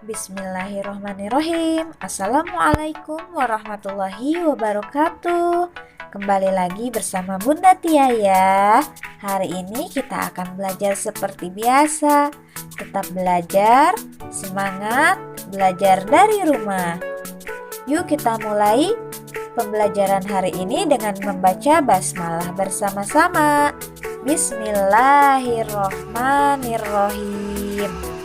Bismillahirrahmanirrahim. Assalamualaikum warahmatullahi wabarakatuh. Kembali lagi bersama Bunda Tia ya. Hari ini kita akan belajar seperti biasa. Tetap belajar, semangat, belajar dari rumah. Yuk kita mulai pembelajaran hari ini dengan membaca basmalah bersama-sama. Bismillahirrahmanirrahim.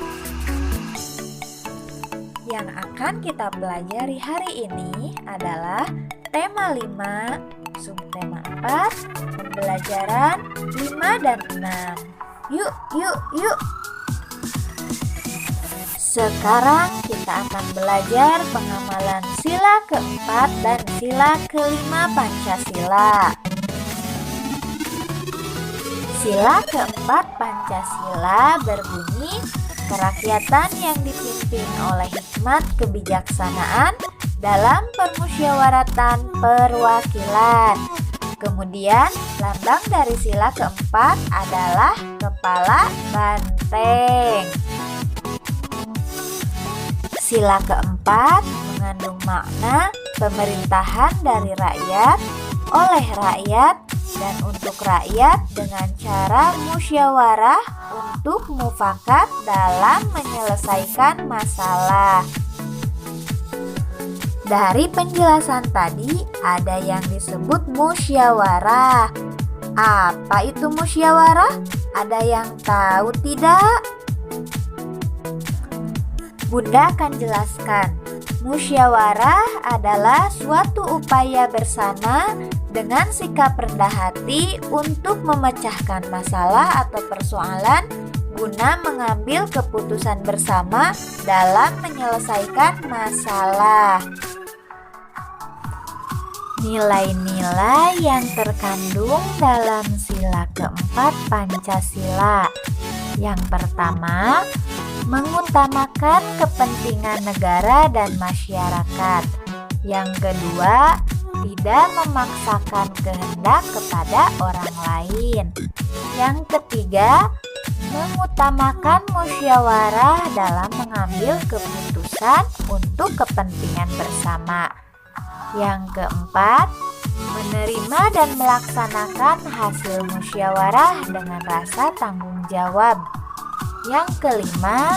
Yang akan kita pelajari hari ini adalah tema 5, subtema 4, pembelajaran 5 dan 6. Yuk. Sekarang kita akan belajar pengamalan sila keempat dan sila kelima Pancasila. Sila keempat Pancasila berbunyi, kerakyatan yang dipimpin oleh hikmat kebijaksanaan dalam permusyawaratan perwakilan. Kemudian lambang dari sila keempat adalah kepala banteng. Sila keempat mengandung makna pemerintahan dari rakyat, oleh rakyat, dan untuk rakyat dengan cara musyawarah untuk mufakat dalam menyelesaikan masalah. Dari penjelasan tadi ada yang disebut musyawarah. Apa itu musyawarah? Ada yang tahu tidak? Bunda akan jelaskan. Musyawarah adalah suatu upaya bersama dengan sikap rendah hati untuk memecahkan masalah atau persoalan guna mengambil keputusan bersama dalam menyelesaikan masalah. Nilai-nilai yang terkandung dalam sila keempat Pancasila. Yang pertama, mengutamakan kepentingan negara dan masyarakat. Yang kedua, tidak memaksakan kehendak kepada orang lain. Yang ketiga, mengutamakan musyawarah dalam mengambil keputusan untuk kepentingan bersama. Yang keempat, menerima dan melaksanakan hasil musyawarah dengan rasa tanggung jawab. Yang kelima,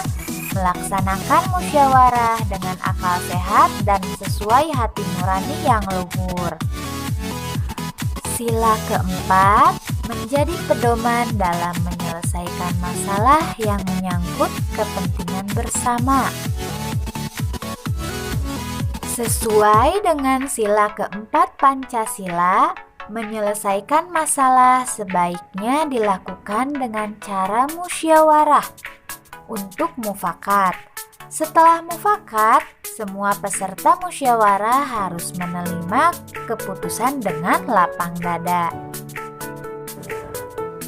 melaksanakan musyawarah dengan akal sehat dan sesuai hati nurani yang luhur. Sila keempat menjadi pedoman dalam menyelesaikan masalah yang menyangkut kepentingan bersama. Sesuai dengan sila keempat Pancasila, menyelesaikan masalah sebaiknya dilakukan dengan cara musyawarah untuk mufakat. Setelah mufakat, semua peserta musyawarah harus menerima keputusan dengan lapang dada.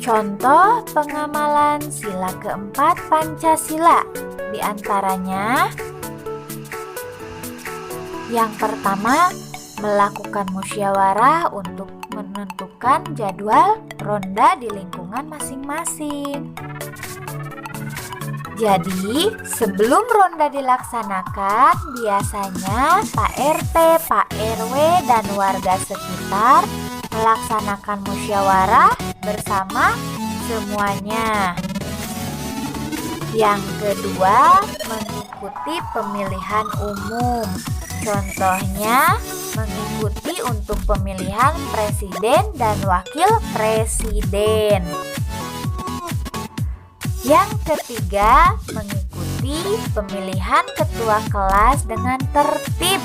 Contoh pengamalan sila keempat Pancasila, di antaranya yang pertama, melakukan musyawarah untuk menentukan jadwal ronda di lingkungan masing-masing. Jadi, sebelum ronda dilaksanakan, biasanya Pak RT, Pak RW, dan warga sekitar melaksanakan musyawarah bersama semuanya. Yang kedua, mengikuti pemilihan umum. Contohnya, mengikuti untuk pemilihan presiden dan wakil presiden. Yang ketiga, mengikuti pemilihan ketua kelas dengan tertib.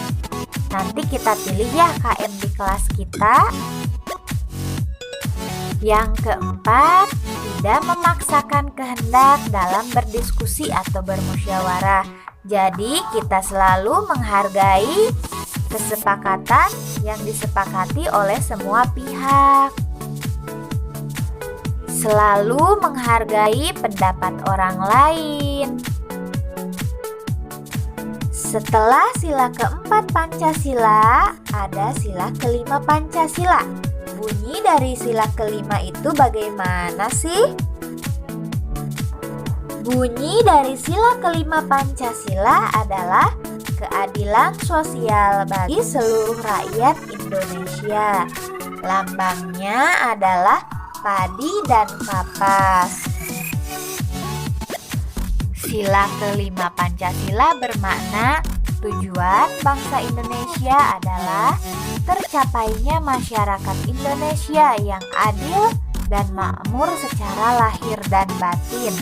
Nanti kita pilih ya KM di kelas kita. Yang keempat, tidak memaksakan kehendak dalam berdiskusi atau bermusyawarah. Jadi kita selalu menghargai kesepakatan yang disepakati oleh semua pihak. Selalu menghargai pendapat orang lain. Setelah sila keempat Pancasila, ada sila kelima Pancasila. Bunyi dari sila kelima itu bagaimana sih? Bunyi dari sila kelima Pancasila adalah keadilan sosial bagi seluruh rakyat Indonesia. Lambangnya adalah padi dan kapas. Sila kelima Pancasila bermakna tujuan bangsa Indonesia adalah tercapainya masyarakat Indonesia yang adil dan makmur secara lahir dan batin.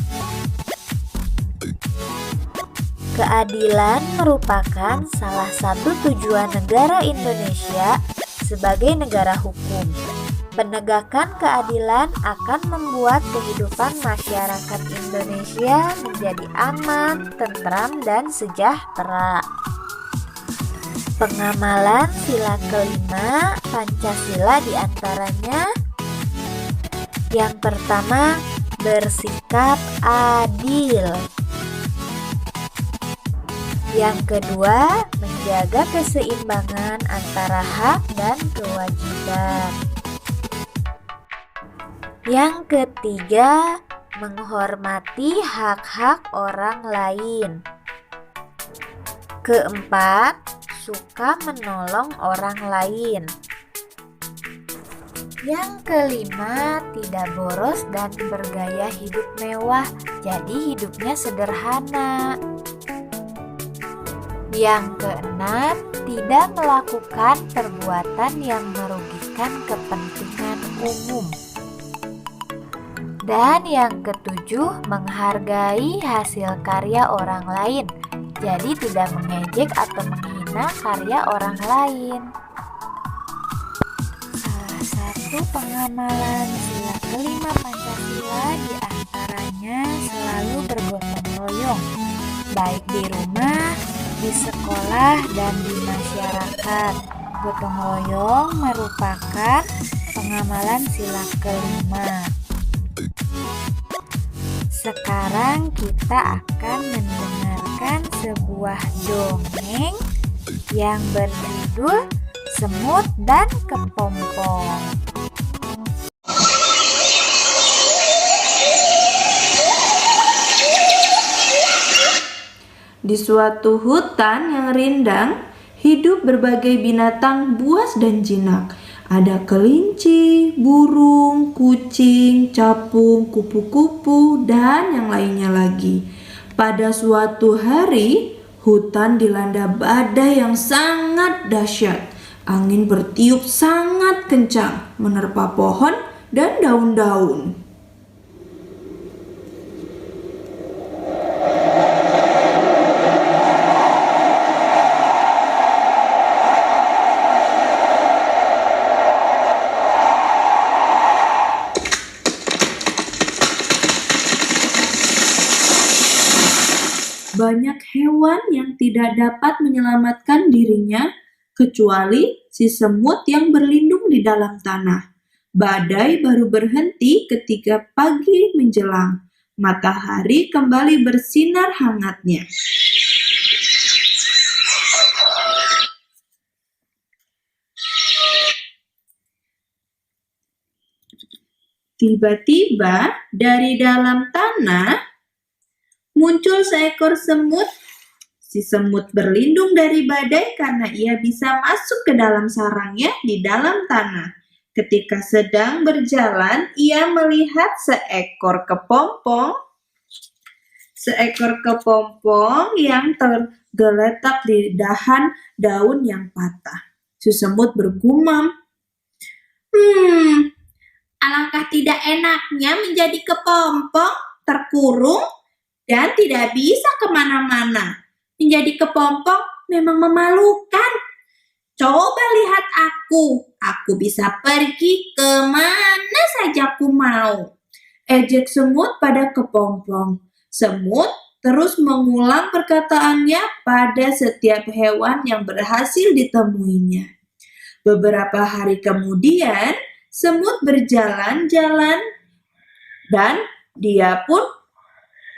Keadilan merupakan salah satu tujuan negara Indonesia sebagai negara hukum. Penegakan keadilan akan membuat kehidupan masyarakat Indonesia menjadi aman, tentram, dan sejahtera. Pengamalan sila kelima Pancasila diantaranya: yang pertama, bersikap adil. Yang kedua, menjaga keseimbangan antara hak dan kewajiban. Yang ketiga, menghormati hak-hak orang lain. Keempat, suka menolong orang lain. Yang kelima, tidak boros dan bergaya hidup mewah, jadi hidupnya sederhana. Yang keenam, tidak melakukan perbuatan yang merugikan kepentingan umum. Dan yang ketujuh, menghargai hasil karya orang lain, jadi tidak mengejek atau menghina karya orang lain. Salah satu pengamalan sila kelima Pancasila diantaranya selalu bergotong royong, baik di rumah, di sekolah, dan di masyarakat. Gotong royong merupakan pengamalan sila kelima. Sekarang kita akan mendengarkan sebuah dongeng yang berjudul Semut dan Kepompong. Di suatu hutan yang rindang, hidup berbagai binatang buas dan jinak. Ada kelinci, burung, kucing, capung, kupu-kupu, dan yang lainnya lagi. Pada suatu hari, hutan dilanda badai yang sangat dahsyat. Angin bertiup sangat kencang, menerpa pohon dan daun-daun. Banyak hewan yang tidak dapat menyelamatkan dirinya, kecuali si semut yang berlindung di dalam tanah. Badai baru berhenti ketika pagi menjelang. Matahari kembali bersinar hangatnya. Tiba-tiba dari dalam tanah muncul seekor semut. Si semut berlindung dari badai karena ia bisa masuk ke dalam sarangnya di dalam tanah. Ketika sedang berjalan, ia melihat seekor kepompong yang tergeletak di dahan daun yang patah. Si semut bergumam, alangkah tidak enaknya menjadi kepompong, terkurung, dan tidak bisa kemana-mana. Menjadi kepompong memang memalukan. Coba lihat aku bisa pergi kemana saja aku mau. Ejek semut pada kepompong. Semut terus mengulang perkataannya pada setiap hewan yang berhasil ditemuinya. Beberapa hari kemudian, semut berjalan-jalan dan dia pun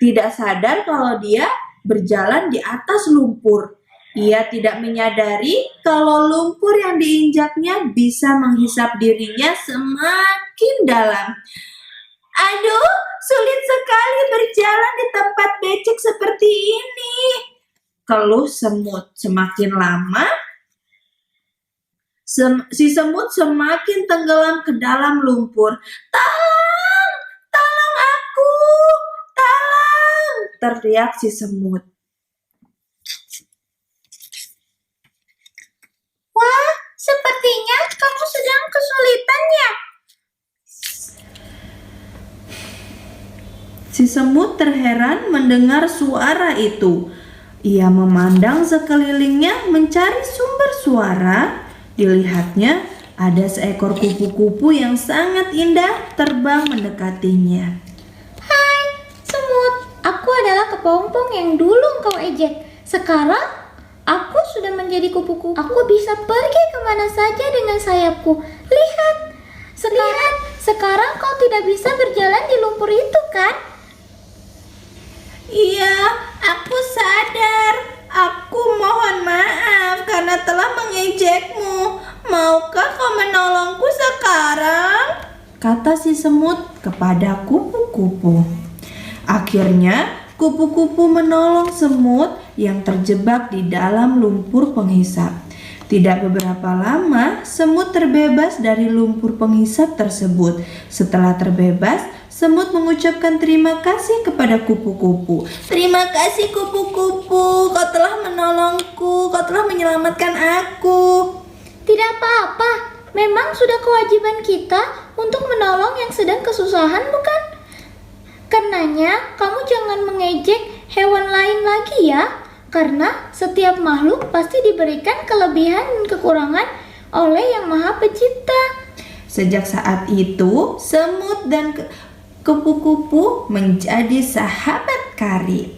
tidak sadar kalau dia berjalan di atas lumpur. Ia tidak menyadari kalau lumpur yang diinjaknya bisa menghisap dirinya semakin dalam. Aduh, sulit sekali berjalan di tempat becek seperti ini. Keluh semut. Semakin lama, si semut semakin tenggelam ke dalam lumpur. Tolong, tolong aku, tolong, teriak si semut. Wah, sepertinya kamu sedang kesulitan ya? Si semut terheran mendengar suara itu. Ia memandang sekelilingnya mencari sumber suara. Dilihatnya ada seekor kupu-kupu yang sangat indah terbang mendekatinya. Hai, semut. Aku adalah kepompong yang dulu kau ejek. Sekarang, aku sudah menjadi kupu-kupu. Aku bisa pergi kemana saja dengan sayapku. Lihat, sekarang kau tidak bisa berjalan di lumpur itu, kan? Iya, aku sadar. Aku mohon maaf karena telah mengejekmu. Maukah kau menolongku sekarang? Kata si semut kepada kupu-kupu. Akhirnya, kupu-kupu menolong semut yang terjebak di dalam lumpur penghisap. Tidak beberapa lama, semut terbebas dari lumpur penghisap tersebut. Setelah terbebas, semut mengucapkan terima kasih kepada kupu-kupu. Terima kasih kupu-kupu, kau telah menolongku, kau telah menyelamatkan aku. Tidak apa-apa. Memang sudah kewajiban kita untuk menolong yang sedang kesusahan, bukan? Karenanya, kamu jangan mengejek hewan lain lagi ya. Karena setiap makhluk pasti diberikan kelebihan dan kekurangan oleh Yang Maha Pencipta. Sejak saat itu, semut dan kupu-kupu menjadi sahabat karib.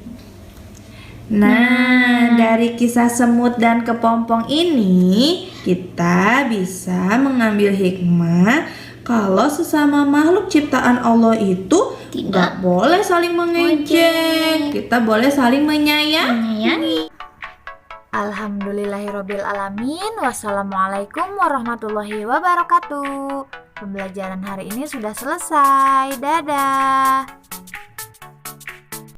Nah, dari kisah semut dan kepompong ini, kita bisa mengambil hikmah kalau sesama makhluk ciptaan Allah itu nggak boleh saling mengejek. Kita boleh saling menyayangi. Alhamdulillahirabbil alamin. Wassalamualaikum warahmatullahi wabarakatuh. Pembelajaran hari ini sudah selesai. Dadah.